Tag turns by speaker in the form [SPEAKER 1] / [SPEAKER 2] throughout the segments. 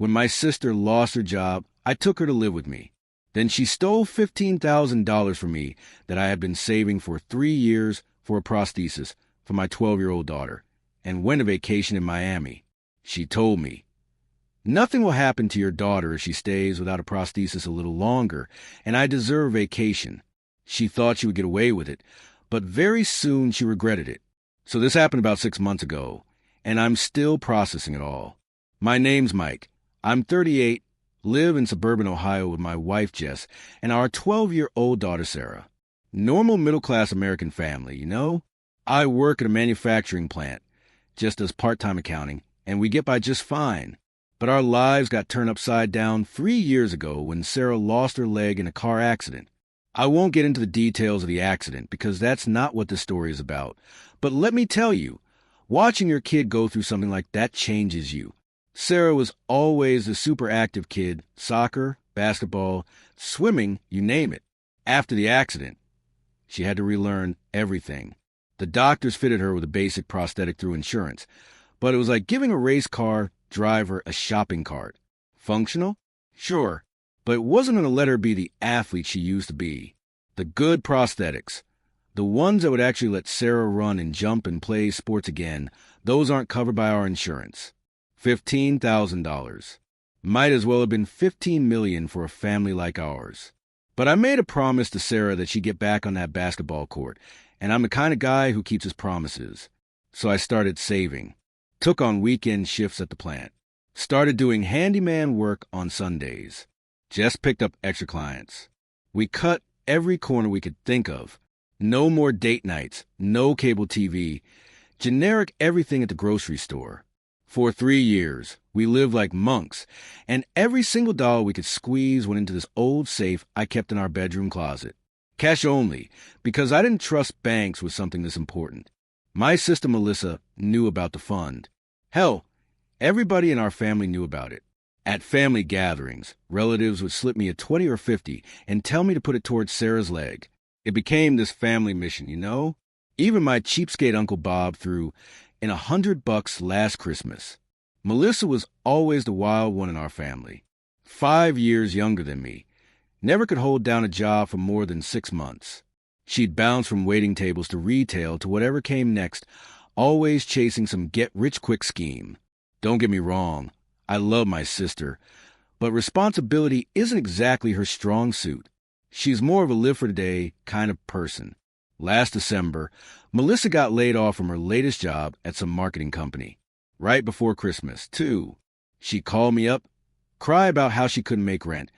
[SPEAKER 1] When my sister lost her job, I took her to live with me. Then she stole $15,000 from me that I had been saving for 3 years for a prosthesis for my 12-year-old daughter, and went on vacation in Miami. She told me, "Nothing will happen to your daughter if she stays without a prosthesis a little longer, and I deserve vacation." She thought she would get away with it, but very soon she regretted it. So this happened about 6 months ago, and I'm still processing it all. My name's Mike. I'm 38, live in suburban Ohio with my wife Jess and our 12-year-old daughter Sarah. Normal middle-class American family, you know? I work at a manufacturing plant, just as part-time accounting, and we get by just fine. But our lives got turned upside down 3 years ago when Sarah lost her leg in a car accident. I won't get into the details of the accident because that's not what the story is about. But let me tell you, watching your kid go through something like that changes you. Sarah was always a super active kid, soccer, basketball, swimming, you name it. After the accident, she had to relearn everything. The doctors fitted her with a basic prosthetic through insurance, but it was like giving a race car driver a shopping cart. Functional? Sure, but it wasn't going to let her be the athlete she used to be. The good prosthetics, the ones that would actually let Sarah run and jump and play sports again, those aren't covered by our insurance. $15,000. Might as well have been $15 million for a family like ours. But I made a promise to Sarah that she'd get back on that basketball court, and I'm the kind of guy who keeps his promises. So I started saving. Took on weekend shifts at the plant. Started doing handyman work on Sundays. Just picked up extra clients. We cut every corner we could think of. No more date nights, no cable TV, generic everything at the grocery store. For 3 years, we lived like monks, and every single dollar we could squeeze went into this old safe I kept in our bedroom closet. Cash only, because I didn't trust banks with something this important. My sister Melissa knew about the fund. Hell, everybody in our family knew about it. At family gatherings, relatives would slip me a 20 or 50 and tell me to put it towards Sarah's leg. It became this family mission, you know? Even my cheapskate Uncle Bob threw in $100 last Christmas. Melissa was always the wild one in our family. 5 years younger than me. Never could hold down a job for more than 6 months. She'd bounce from waiting tables to retail to whatever came next, always chasing some get-rich-quick scheme. Don't get me wrong, I love my sister, but responsibility isn't exactly her strong suit. She's more of a live-for-today kind of person. Last December, Melissa got laid off from her latest job at some marketing company. Right before Christmas, too. She called me up, cry about how she couldn't make rent,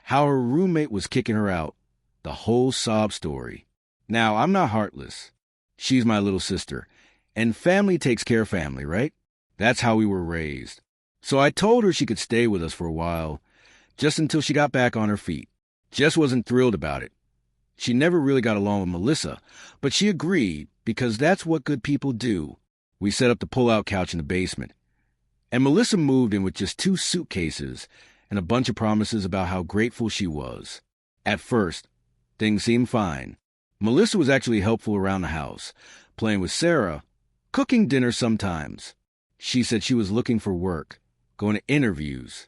[SPEAKER 1] how her roommate was kicking her out. The whole sob story. Now, I'm not heartless. She's my little sister, and family takes care of family, right? That's how we were raised. So I told her she could stay with us for a while, just until she got back on her feet. Jess wasn't thrilled about it. She never really got along with Melissa, but she agreed because that's what good people do. We set up the pull-out couch in the basement, and Melissa moved in with just 2 suitcases and a bunch of promises about how grateful she was. At first, things seemed fine. Melissa was actually helpful around the house, playing with Sarah, cooking dinner sometimes. She said she was looking for work, going to interviews.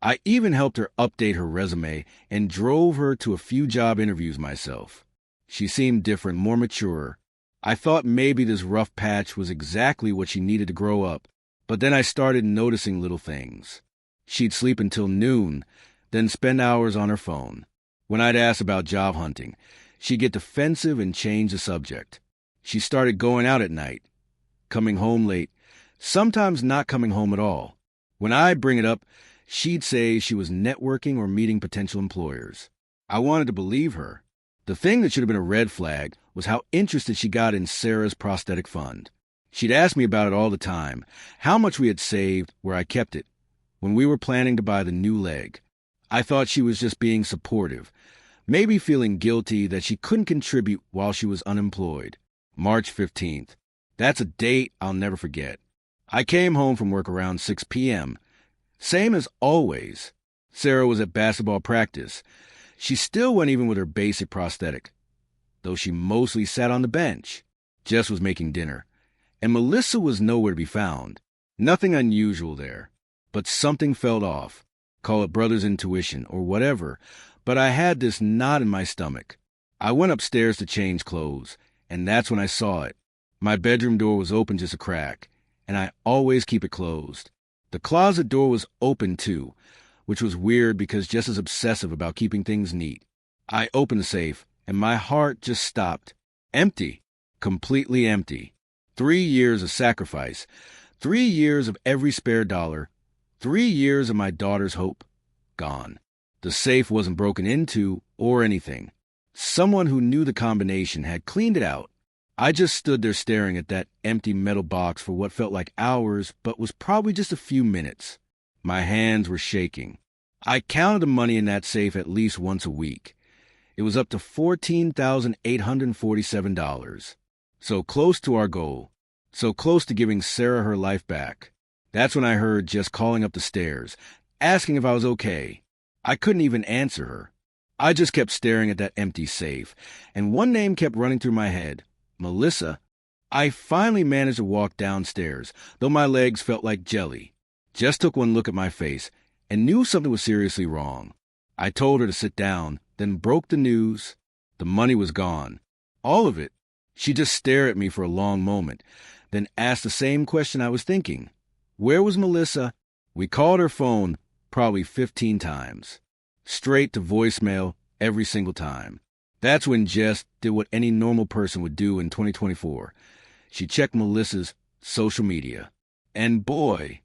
[SPEAKER 1] I even helped her update her resume and drove her to a few job interviews myself. She seemed different, more mature. I thought maybe this rough patch was exactly what she needed to grow up, but then I started noticing little things. She'd sleep until noon, then spend hours on her phone. When I'd ask about job hunting, she'd get defensive and change the subject. She started going out at night, coming home late, sometimes not coming home at all. When I'd bring it up, she'd say she was networking or meeting potential employers. I wanted to believe her. The thing that should have been a red flag was how interested she got in Sarah's prosthetic fund. She'd ask me about it all the time, how much we had saved, where I kept it, when we were planning to buy the new leg. I thought she was just being supportive, maybe feeling guilty that she couldn't contribute while she was unemployed. March 15th. That's a date I'll never forget. I came home from work around 6 p.m., same as always. Sarah was at basketball practice. She still went even with her basic prosthetic, though she mostly sat on the bench. Jess was making dinner, and Melissa was nowhere to be found. Nothing unusual there. But something felt off. Call it brother's intuition or whatever, but I had this knot in my stomach. I went upstairs to change clothes, and that's when I saw it. My bedroom door was open just a crack, and I always keep it closed. The closet door was open too, which was weird because just as obsessive about keeping things neat. I opened the safe, and my heart just stopped. Empty. Completely empty. 3 years of sacrifice. 3 years of every spare dollar. 3 years of my daughter's hope. Gone. The safe wasn't broken into or anything. Someone who knew the combination had cleaned it out. I just stood there staring at that empty metal box for what felt like hours, but was probably just a few minutes. My hands were shaking. I counted the money in that safe at least once a week. It was up to $14,847. So close to our goal. So close to giving Sarah her life back. That's when I heard Jess calling up the stairs, asking if I was okay. I couldn't even answer her. I just kept staring at that empty safe, and one name kept running through my head. Melissa. I finally managed to walk downstairs, though my legs felt like jelly. Jess took one look at my face and knew something was seriously wrong. I told her to sit down, then broke the news. The money was gone. All of it. She just stared at me for a long moment, then asked the same question I was thinking. Where was Melissa? We called her phone probably 15 times. Straight to voicemail every single time. That's when Jess did what any normal person would do in 2024. She checked Melissa's social media. And boy,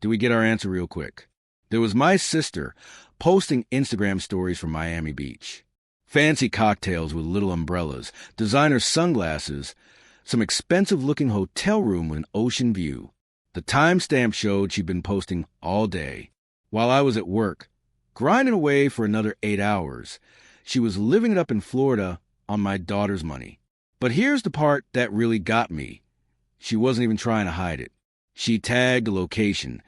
[SPEAKER 1] did we get our answer real quick. There was my sister posting Instagram stories from Miami Beach. Fancy cocktails with little umbrellas, designer sunglasses, some expensive-looking hotel room with an ocean view. The timestamp showed she'd been posting all day. While I was at work, grinding away for another 8 hours, she was living it up in Florida on my daughter's money. But here's the part that really got me. She wasn't even trying to hide it. She tagged the location,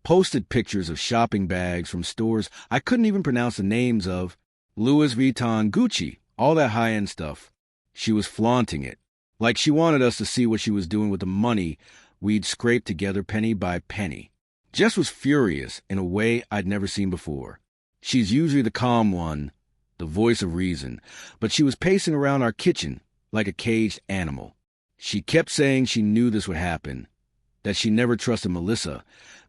[SPEAKER 1] posted pictures of shopping bags from stores I couldn't even pronounce the names of, Louis Vuitton, Gucci, all that high-end stuff. She was flaunting it, like she wanted us to see what she was doing with the money we'd scraped together penny by penny. Jess was furious in a way I'd never seen before. She's usually the calm one, the voice of reason, but she was pacing around our kitchen like a caged animal. She kept saying she knew this would happen, that she never trusted Melissa,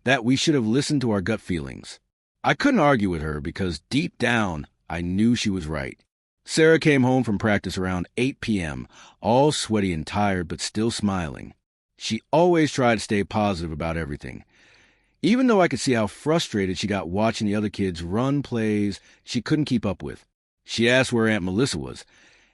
[SPEAKER 1] that we should have listened to our gut feelings. I couldn't argue with her because deep down, I knew she was right. Sarah came home from practice around 8 p.m., all sweaty and tired but still smiling. She always tried to stay positive about everything, even though I could see how frustrated she got watching the other kids run plays she couldn't keep up with. She asked where Aunt Melissa was,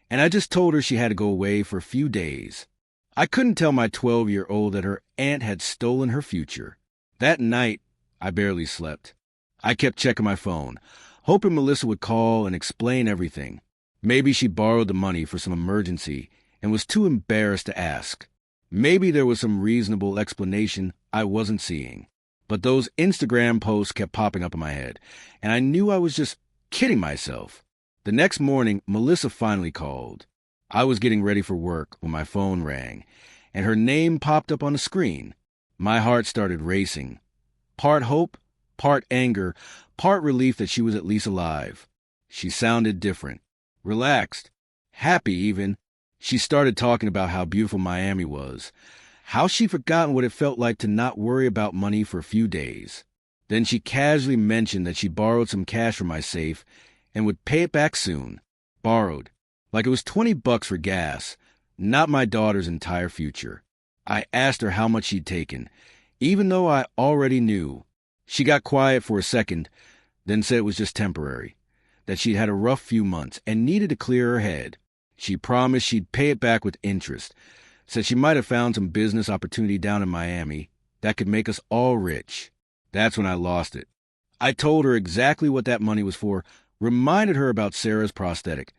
[SPEAKER 1] and I just told her she had to go away for a few days. I couldn't tell my 12-year-old that her aunt had stolen her future. That night, I barely slept. I kept checking my phone, hoping Melissa would call and explain everything. Maybe she borrowed the money for some emergency and was too embarrassed to ask. Maybe there was some reasonable explanation I wasn't seeing. But those Instagram posts kept popping up in my head, and I knew I was just kidding myself. The next morning, Melissa finally called. I was getting ready for work when my phone rang, and her name popped up on the screen. My heart started racing. Part hope, part anger, part relief that she was at least alive. She sounded different. Relaxed. Happy, even. She started talking about how beautiful Miami was, how she'd forgotten what it felt like to not worry about money for a few days. Then she casually mentioned that she borrowed some cash from my safe and would pay it back soon. Borrowed. Like it was $20 for gas, not my daughter's entire future. I asked her how much she'd taken, even though I already knew. She got quiet for a second, then said it was just temporary, that she'd had a rough few months and needed to clear her head. She promised she'd pay it back with interest, said she might have found some business opportunity down in Miami that could make us all rich. That's when I lost it. I told her exactly what that money was for, reminded her about Sarah's prosthetic,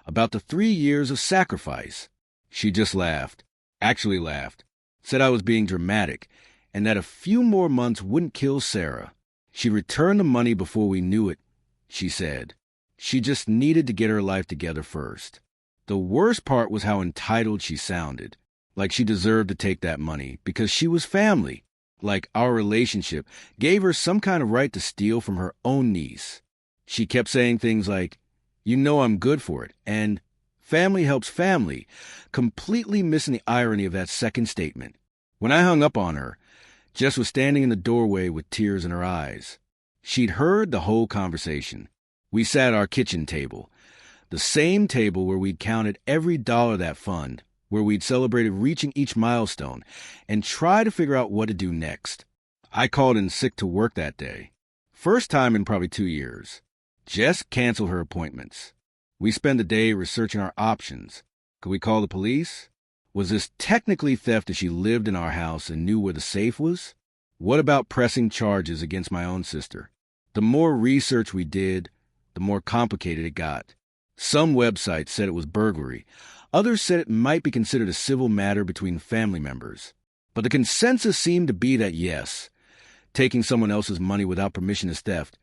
[SPEAKER 1] about the 3 years of sacrifice. She just laughed, actually laughed, said I was being dramatic, and that a few more months wouldn't kill Sarah. She returned the money before we knew it, she said. She just needed to get her life together first. The worst part was how entitled she sounded, like she deserved to take that money because she was family. Like our relationship gave her some kind of right to steal from her own niece. She kept saying things like, "You know I'm good for it," and "family helps family," completely missing the irony of that second statement. When I hung up on her, Jess was standing in the doorway with tears in her eyes. She'd heard the whole conversation. We sat at our kitchen table, the same table where we'd counted every dollar of that fund, where we'd celebrated reaching each milestone, and tried to figure out what to do next. I called in sick to work that day. First time in probably 2 years. Jess canceled her appointments. We spent the day researching our options. Could we call the police? Was this technically theft if she lived in our house and knew where the safe was? What about pressing charges against my own sister? The more research we did, the more complicated it got. Some websites said it was burglary. Others said it might be considered a civil matter between family members. But the consensus seemed to be that yes, taking someone else's money without permission is theft,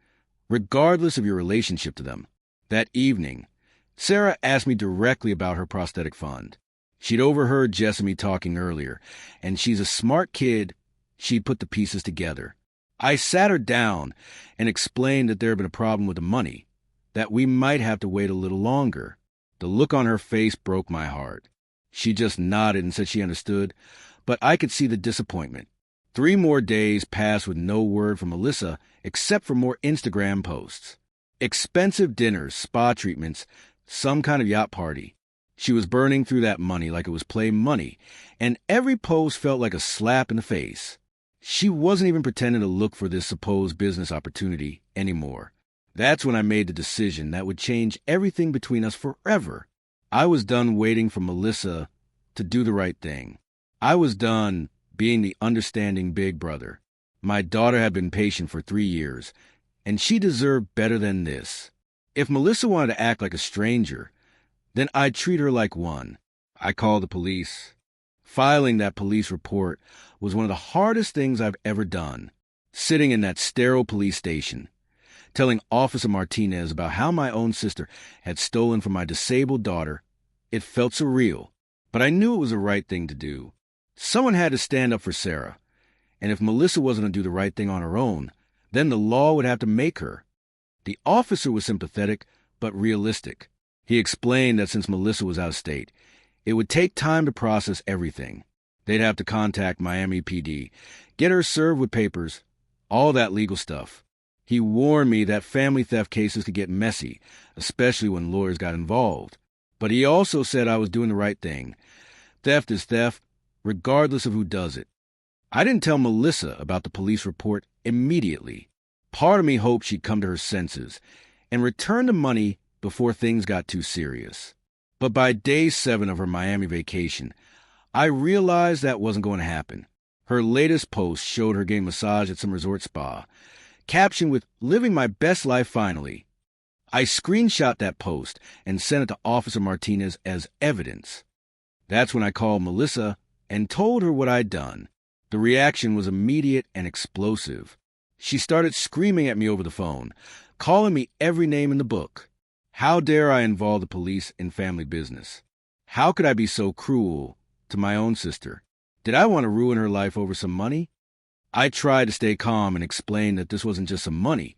[SPEAKER 1] regardless of your relationship to them. That evening, Sarah asked me directly about her prosthetic fund. She'd overheard Jess and me talking earlier, and she's a smart kid. She'd put the pieces together. I sat her down and explained that there had been a problem with the money, that we might have to wait a little longer. The look on her face broke my heart. She just nodded and said she understood, but I could see the disappointment. 3 more days passed with no word from Melissa except for more Instagram posts. Expensive dinners, spa treatments, some kind of yacht party. She was burning through that money like it was play money, and every post felt like a slap in the face. She wasn't even pretending to look for this supposed business opportunity anymore. That's when I made the decision that would change everything between us forever. I was done waiting for Melissa to do the right thing. I was done being the understanding big brother. My daughter had been patient for 3 years, and she deserved better than this. If Melissa wanted to act like a stranger, then I'd treat her like one. I called the police. Filing that police report was one of the hardest things I've ever done. Sitting in that sterile police station, telling Officer Martinez about how my own sister had stolen from my disabled daughter, it felt surreal, but I knew it was the right thing to do. Someone had to stand up for Sarah, and if Melissa wasn't going to do the right thing on her own, then the law would have to make her. The officer was sympathetic, but realistic. He explained that since Melissa was out of state, it would take time to process everything. They'd have to contact Miami PD, get her served with papers, all that legal stuff. He warned me that family theft cases could get messy, especially when lawyers got involved. But he also said I was doing the right thing. Theft is theft, regardless of who does it. I didn't tell Melissa about the police report immediately. Part of me hoped she'd come to her senses and return the money before things got too serious. But by day 7 of her Miami vacation, I realized that wasn't going to happen. Her latest post showed her getting a massage at some resort spa, captioned with "Living my best life finally." I screenshot that post and sent it to Officer Martinez as evidence. That's when I called Melissa and told her what I'd done. The reaction was immediate and explosive. She started screaming at me over the phone, calling me every name in the book. How dare I involve the police in family business? How could I be so cruel to my own sister? Did I want to ruin her life over some money? I tried to stay calm and explain that this wasn't just some money.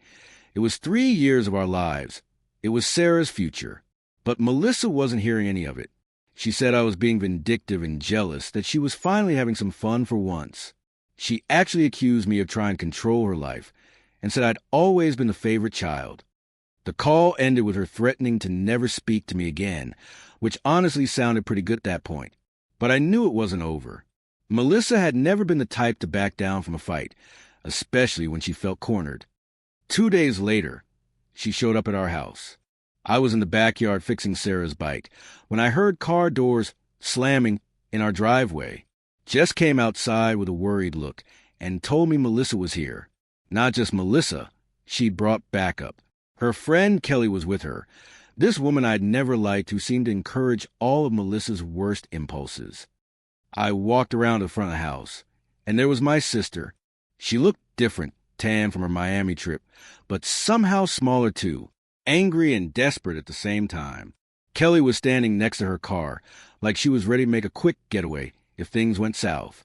[SPEAKER 1] It was 3 years of our lives. It was Sarah's future. But Melissa wasn't hearing any of it. She said I was being vindictive and jealous, that she was finally having some fun for once. She actually accused me of trying to control her life and said I'd always been the favorite child. The call ended with her threatening to never speak to me again, which honestly sounded pretty good at that point. But I knew it wasn't over. Melissa had never been the type to back down from a fight, especially when she felt cornered. 2 days later, she showed up at our house. I was in the backyard fixing Sarah's bike when I heard car doors slamming in our driveway. Jess came outside with a worried look and told me Melissa was here. Not just Melissa, she'd brought backup. Her friend Kelly was with her, this woman I'd never liked who seemed to encourage all of Melissa's worst impulses. I walked around the front of the house, and there was my sister. She looked different, tan from her Miami trip, but somehow smaller too, angry and desperate at the same time. Kelly was standing next to her car, like she was ready to make a quick getaway if things went south.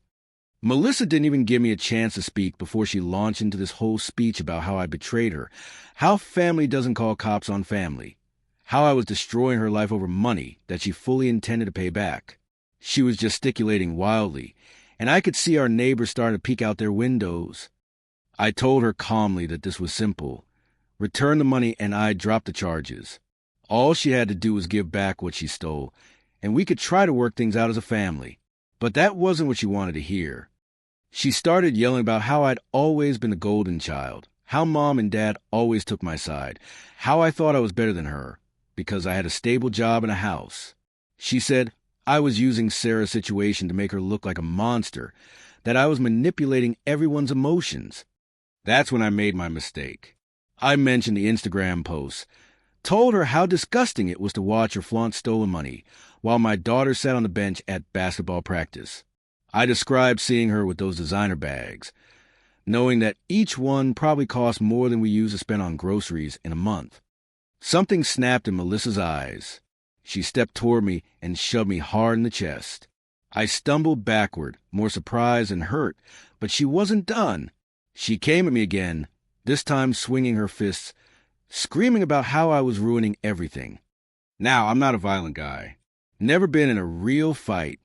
[SPEAKER 1] Melissa didn't even give me a chance to speak before she launched into this whole speech about how I betrayed her, how family doesn't call cops on family, how I was destroying her life over money that she fully intended to pay back. She was gesticulating wildly, and I could see our neighbors starting to peek out their windows. I told her calmly that this was simple. Return the money and I'd drop the charges. All she had to do was give back what she stole, and we could try to work things out as a family. But that wasn't what she wanted to hear. She started yelling about how I'd always been the golden child, how Mom and Dad always took my side, how I thought I was better than her because I had a stable job and a house. She said I was using Sarah's situation to make her look like a monster, that I was manipulating everyone's emotions. That's when I made my mistake. I mentioned the Instagram posts, told her how disgusting it was to watch her flaunt stolen money while my daughter sat on the bench at basketball practice. I described seeing her with those designer bags, knowing that each one probably cost more than we used to spend on groceries in a month. Something snapped in Melissa's eyes. She stepped toward me and shoved me hard in the chest. I stumbled backward, more surprised and hurt, but she wasn't done. She came at me again, this time swinging her fists, screaming about how I was ruining everything. Now, I'm not a violent guy. Never been in a real fight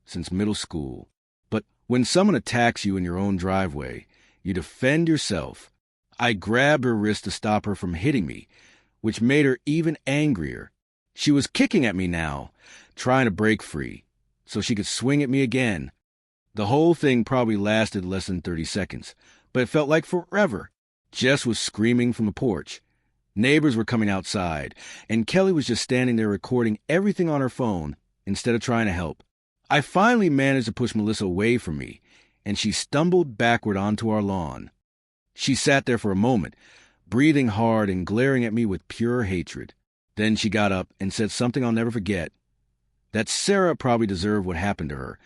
[SPEAKER 1] since middle school. But when someone attacks you in your own driveway, you defend yourself. I grabbed her wrist to stop her from hitting me, which made her even angrier. She was kicking at me now, trying to break free, so she could swing at me again. The whole thing probably lasted less than 30 seconds, but it felt like forever. Jess was screaming from the porch. Neighbors were coming outside, and Kelly was just standing there recording everything on her phone instead of trying to help. I finally managed to push Melissa away from me, and she stumbled backward onto our lawn. She sat there for a moment, breathing hard and glaring at me with pure hatred. Then she got up and said something I'll never forget, that Sarah probably deserved what happened to her,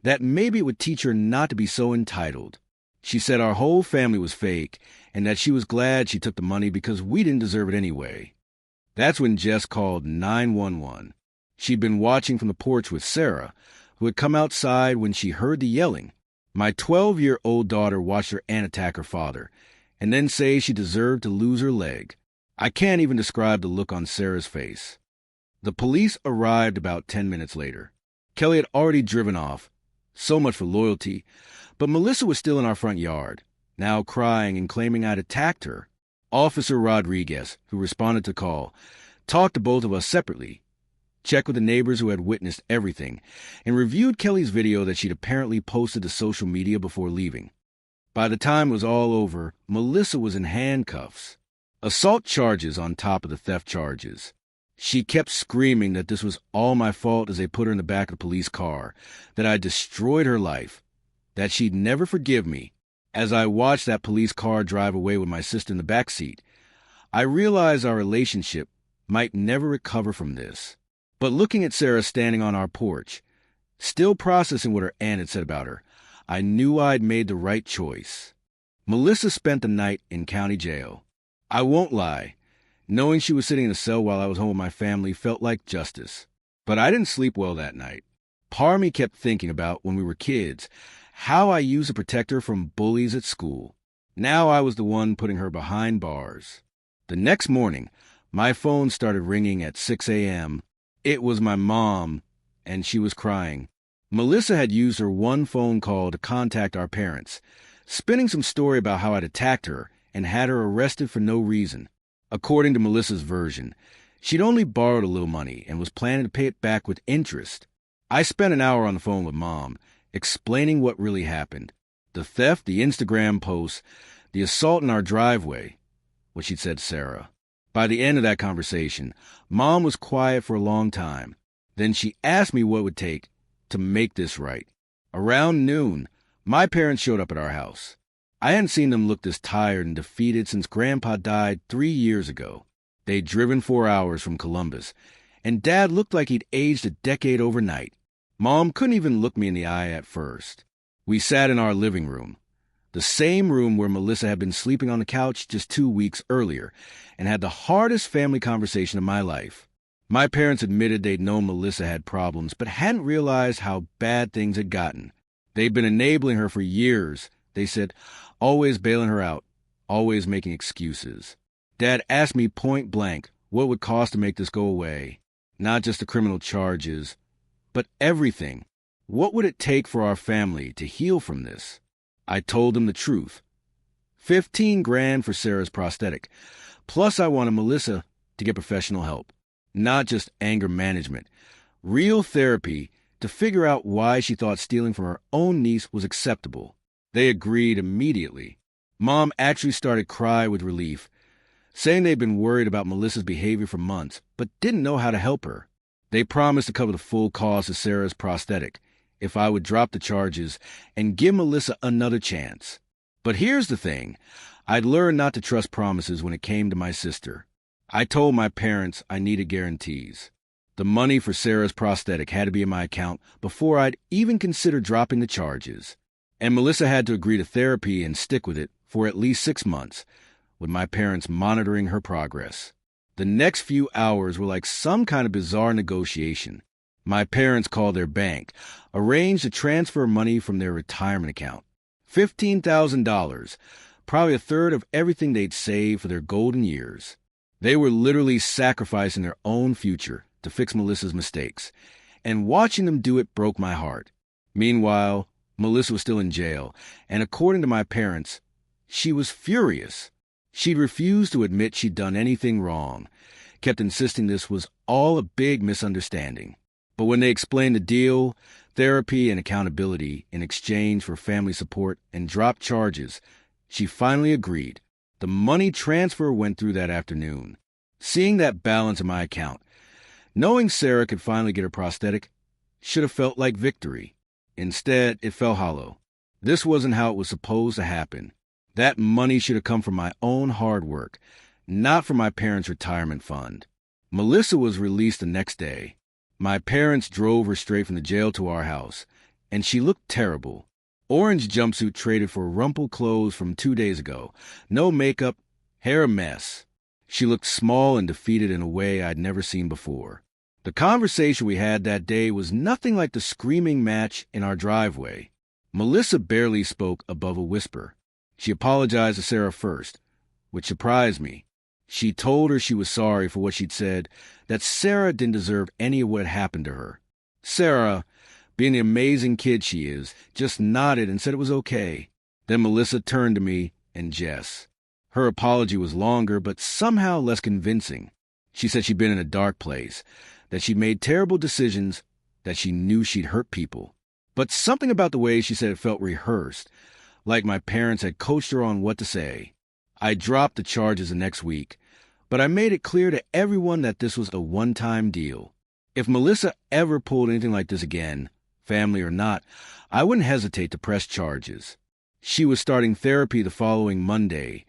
[SPEAKER 1] that maybe it would teach her not to be so entitled. She said our whole family was fake, and that she was glad she took the money because we didn't deserve it anyway. That's when Jess called 911. She'd been watching from the porch with Sarah, who had come outside when she heard the yelling. My 12-year-old daughter watched her aunt attack her father, and then say she deserved to lose her leg. I can't even describe the look on Sarah's face. The police arrived about 10 minutes later. Kelly had already driven off. So much for loyalty. But Melissa was still in our front yard, now crying and claiming I'd attacked her. Officer Rodriguez, who responded to call, talked to both of us separately, checked with the neighbors who had witnessed everything, and reviewed Kelly's video that she'd apparently posted to social media before leaving. By the time it was all over, Melissa was in handcuffs. Assault charges on top of the theft charges. She kept screaming that this was all my fault as they put her in the back of the police car, that I'd destroyed her life, that she'd never forgive me. As I watched that police car drive away with my sister in the back seat, I realized our relationship might never recover from this. But looking at Sarah standing on our porch, still processing what her aunt had said about her, I knew I'd made the right choice. Melissa spent the night in county jail. I won't lie, knowing she was sitting in a cell while I was home with my family felt like justice. But I didn't sleep well that night. Part of me kept thinking about when we were kids, how I used to protect her from bullies at school. Now I was the one putting her behind bars. The next morning, my phone started ringing at 6 a.m. It was my mom, and she was crying. Melissa had used her one phone call to contact our parents, spinning some story about how I'd attacked her and had her arrested for no reason. According to Melissa's version, she'd only borrowed a little money and was planning to pay it back with interest. I spent an hour on the phone with Mom, explaining what really happened. The theft, the Instagram posts, the assault in our driveway, what she'd said to Sarah. By the end of that conversation, Mom was quiet for a long time. Then she asked me what it would take to make this right. Around noon, my parents showed up at our house. I hadn't seen them look this tired and defeated since Grandpa died 3 years ago. They'd driven 4 hours from Columbus, and Dad looked like he'd aged a decade overnight. Mom couldn't even look me in the eye at first. We sat in our living room, the same room where Melissa had been sleeping on the couch just 2 weeks earlier, and had the hardest family conversation of my life. My parents admitted they'd known Melissa had problems, but hadn't realized how bad things had gotten. They'd been enabling her for years, they said, always bailing her out, always making excuses. Dad asked me point blank what it would cost to make this go away. Not just the criminal charges, but everything. What would it take for our family to heal from this? I told him the truth. 15 grand for Sarah's prosthetic. Plus I wanted Melissa to get professional help. Not just anger management. Real therapy to figure out why she thought stealing from her own niece was acceptable. They agreed immediately. Mom actually started crying with relief, saying they'd been worried about Melissa's behavior for months, but didn't know how to help her. They promised to cover the full cost of Sarah's prosthetic if I would drop the charges and give Melissa another chance. But here's the thing. I'd learned not to trust promises when it came to my sister. I told my parents I needed guarantees. The money for Sarah's prosthetic had to be in my account before I'd even consider dropping the charges. And Melissa had to agree to therapy and stick with it for at least 6 months, with my parents monitoring her progress. The next few hours were like some kind of bizarre negotiation. My parents called their bank, arranged to transfer money from their retirement account. $15,000, probably a third of everything they'd saved for their golden years. They were literally sacrificing their own future to fix Melissa's mistakes, and watching them do it broke my heart. Meanwhile, Melissa was still in jail, and according to my parents, she was furious. She'd refused to admit she'd done anything wrong, kept insisting this was all a big misunderstanding. But when they explained the deal, therapy and accountability in exchange for family support and dropped charges, she finally agreed. The money transfer went through that afternoon. Seeing that balance in my account, knowing Sarah could finally get her prosthetic, should have felt like victory. Instead, it felt hollow. This wasn't how it was supposed to happen. That money should have come from my own hard work, not from my parents' retirement fund. Melissa was released the next day. My parents drove her straight from the jail to our house, and she looked terrible. Orange jumpsuit traded for rumpled clothes from 2 days ago. No makeup, hair a mess. She looked small and defeated in a way I'd never seen before. The conversation we had that day was nothing like the screaming match in our driveway. Melissa barely spoke above a whisper. She apologized to Sarah first, which surprised me. She told her she was sorry for what she'd said, that Sarah didn't deserve any of what happened to her. Sarah, being the amazing kid she is, just nodded and said it was okay. Then Melissa turned to me and Jess. Her apology was longer, but somehow less convincing. She said she'd been in a dark place, that she'd made terrible decisions, that she knew she'd hurt people. But something about the way she said it felt rehearsed, like my parents had coached her on what to say. I dropped the charges the next week, but I made it clear to everyone that this was a one-time deal. If Melissa ever pulled anything like this again, family or not, I wouldn't hesitate to press charges. She was starting therapy the following Monday,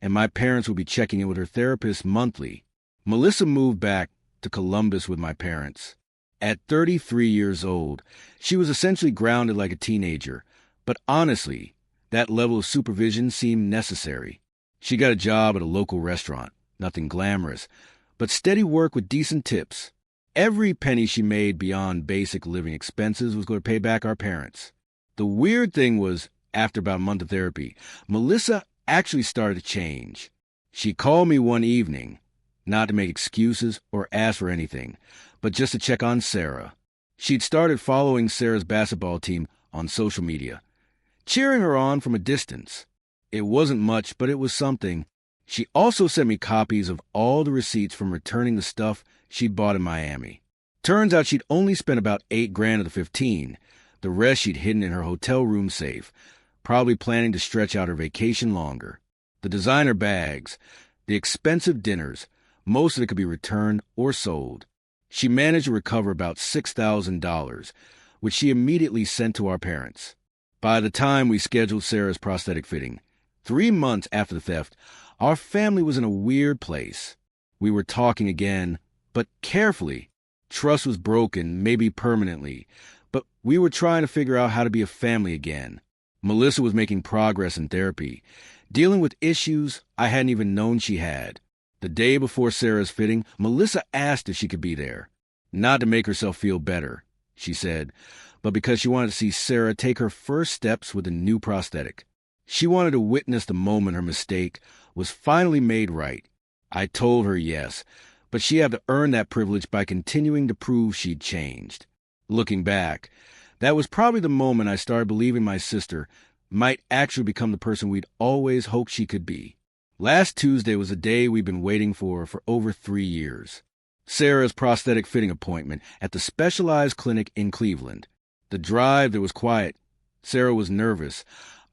[SPEAKER 1] and my parents would be checking in with her therapist monthly. Melissa moved back to Columbus with my parents. At 33 years old, she was essentially grounded like a teenager, but honestly, that level of supervision seemed necessary. She got a job at a local restaurant, nothing glamorous, but steady work with decent tips. Every penny she made beyond basic living expenses was going to pay back our parents. The weird thing was, after about a month of therapy, Melissa actually started to change. She called me one evening, not to make excuses or ask for anything, but just to check on Sarah. She'd started following Sarah's basketball team on social media, cheering her on from a distance. It wasn't much, but it was something. She also sent me copies of all the receipts from returning the stuff she'd bought in Miami. Turns out she'd only spent about $8,000 of the 15. The rest she'd hidden in her hotel room safe, probably planning to stretch out her vacation longer. The designer bags, the expensive dinners, most of it could be returned or sold. She managed to recover about $6,000, which she immediately sent to our parents. By the time we scheduled Sarah's prosthetic fitting, 3 months after the theft, our family was in a weird place. We were talking again, but carefully. Trust was broken, maybe permanently, but we were trying to figure out how to be a family again. Melissa was making progress in therapy, dealing with issues I hadn't even known she had. The day before Sarah's fitting, Melissa asked if she could be there. Not to make herself feel better, she said, but because she wanted to see Sarah take her first steps with a new prosthetic. She wanted to witness the moment her mistake was finally made right. I told her yes, but she had to earn that privilege by continuing to prove she'd changed. Looking back, that was probably the moment I started believing my sister might actually become the person we'd always hoped she could be. Last Tuesday was a day we'd been waiting for over 3 years. Sarah's prosthetic fitting appointment at the specialized clinic in Cleveland. The drive there was quiet. Sarah was nervous.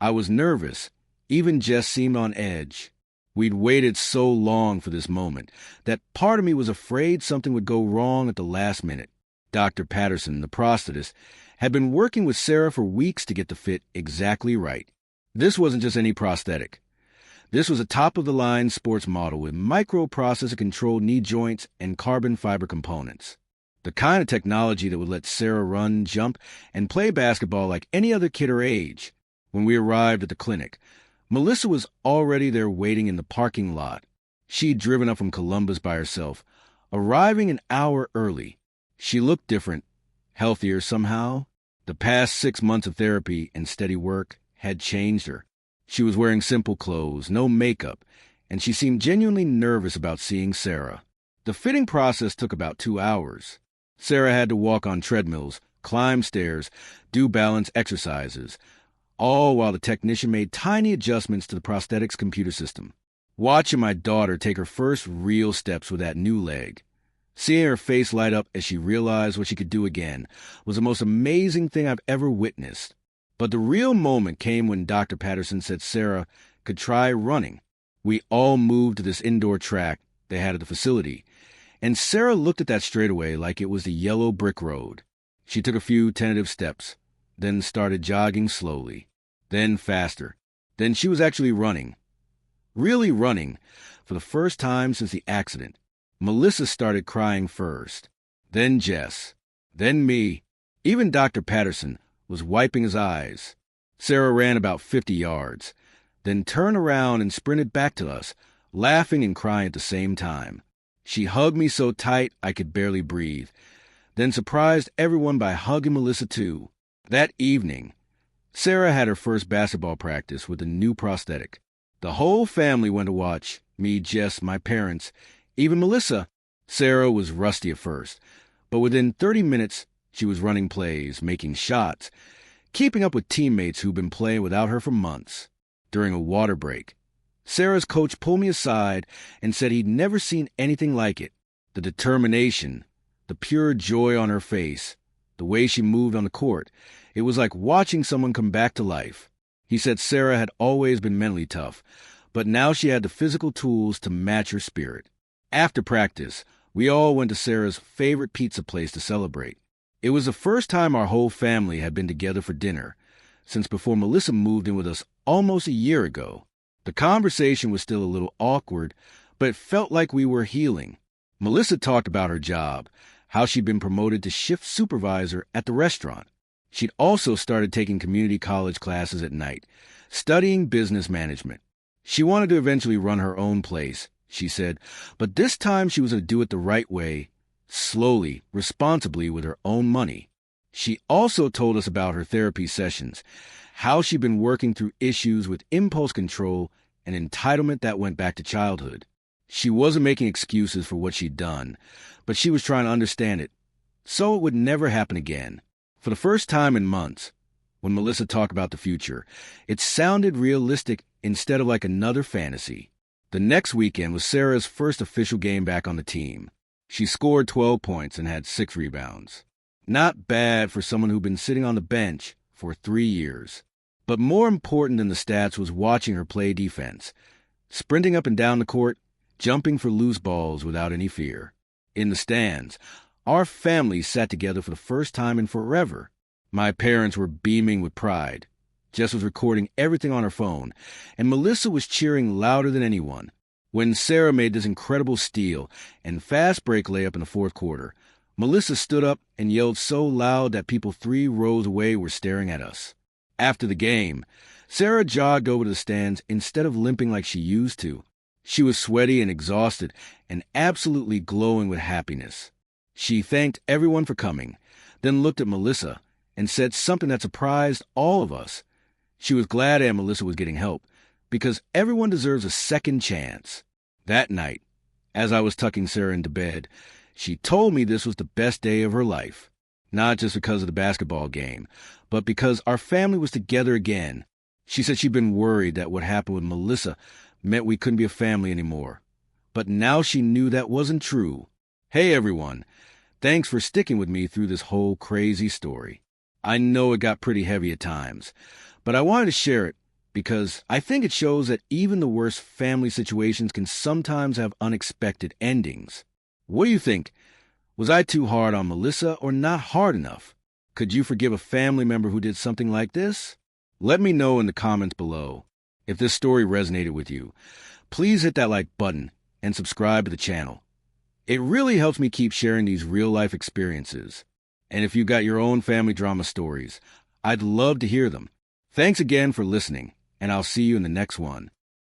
[SPEAKER 1] I was nervous. Even Jess seemed on edge. We'd waited so long for this moment that part of me was afraid something would go wrong at the last minute. Dr. Patterson, the prosthetist, had been working with Sarah for weeks to get the fit exactly right. This wasn't just any prosthetic. This was a top-of-the-line sports model with microprocessor-controlled knee joints and carbon fiber components. The kind of technology that would let Sarah run, jump, and play basketball like any other kid her age. When we arrived at the clinic, Melissa was already there waiting in the parking lot. She'd driven up from Columbus by herself, arriving an hour early. She looked different, healthier somehow. The past 6 months of therapy and steady work had changed her. She was wearing simple clothes, no makeup, and she seemed genuinely nervous about seeing Sarah. The fitting process took about 2 hours. Sarah had to walk on treadmills, climb stairs, do balance exercises, all while the technician made tiny adjustments to the prosthetics computer system. Watching my daughter take her first real steps with that new leg, seeing her face light up as she realized what she could do again, was the most amazing thing I've ever witnessed. But the real moment came when Dr. Patterson said Sarah could try running. We all moved to this indoor track they had at the facility, and Sarah looked at that straightaway like it was the yellow brick road. She took a few tentative steps, then started jogging slowly, then faster. Then she was actually running. Really running, for the first time since the accident. Melissa started crying first, then Jess, then me. Even Dr. Patterson was wiping his eyes. Sarah ran about 50 yards, then turned around and sprinted back to us, laughing and crying at the same time. She hugged me so tight I could barely breathe, then surprised everyone by hugging Melissa too. That evening, Sarah had her first basketball practice with a new prosthetic. The whole family went to watch, me, Jess, my parents, even Melissa. Sarah was rusty at first, but within 30 minutes, she was running plays, making shots, keeping up with teammates who'd been playing without her for months. During a water break, Sarah's coach pulled me aside and said he'd never seen anything like it. The determination, the pure joy on her face, the way she moved on the court, it was like watching someone come back to life. He said Sarah had always been mentally tough, but now she had the physical tools to match her spirit. After practice, we all went to Sarah's favorite pizza place to celebrate. It was the first time our whole family had been together for dinner since before Melissa moved in with us almost a year ago. The conversation was still a little awkward, but it felt like we were healing. Melissa talked about her job, how she'd been promoted to shift supervisor at the restaurant. She'd also started taking community college classes at night, studying business management. She wanted to eventually run her own place, she said, but this time she was going to do it the right way, slowly, responsibly with her own money. She also told us about her therapy sessions, how she'd been working through issues with impulse control and entitlement that went back to childhood. She wasn't making excuses for what she'd done, but she was trying to understand it, so it would never happen again. For the first time in months, when Melissa talked about the future, it sounded realistic instead of like another fantasy. The next weekend was Sarah's first official game back on the team. She scored 12 points and had 6 rebounds. Not bad for someone who'd been sitting on the bench for 3 years. But more important than the stats was watching her play defense, sprinting up and down the court, jumping for loose balls without any fear. In the stands, our family sat together for the first time in forever. My parents were beaming with pride. Jess was recording everything on her phone, and Melissa was cheering louder than anyone. When Sarah made this incredible steal and fast break layup in the fourth quarter, Melissa stood up and yelled so loud that people 3 rows away were staring at us. After the game, Sarah jogged over to the stands instead of limping like she used to. She was sweaty and exhausted and absolutely glowing with happiness. She thanked everyone for coming, then looked at Melissa and said something that surprised all of us. She was glad Aunt Melissa was getting help, because everyone deserves a second chance. That night, as I was tucking Sarah into bed, she told me this was the best day of her life. Not just because of the basketball game, but because our family was together again. She said she'd been worried that what happened with Melissa meant we couldn't be a family anymore. But now she knew that wasn't true. Hey everyone, thanks for sticking with me through this whole crazy story. I know it got pretty heavy at times, but I wanted to share it because I think it shows that even the worst family situations can sometimes have unexpected endings. What do you think? Was I too hard on Melissa or not hard enough? Could you forgive a family member who did something like this? Let me know in the comments below. If this story resonated with you, please hit that like button and subscribe to the channel. It really helps me keep sharing these real-life experiences. And if you've got your own family drama stories, I'd love to hear them. Thanks again for listening, and I'll see you in the next one.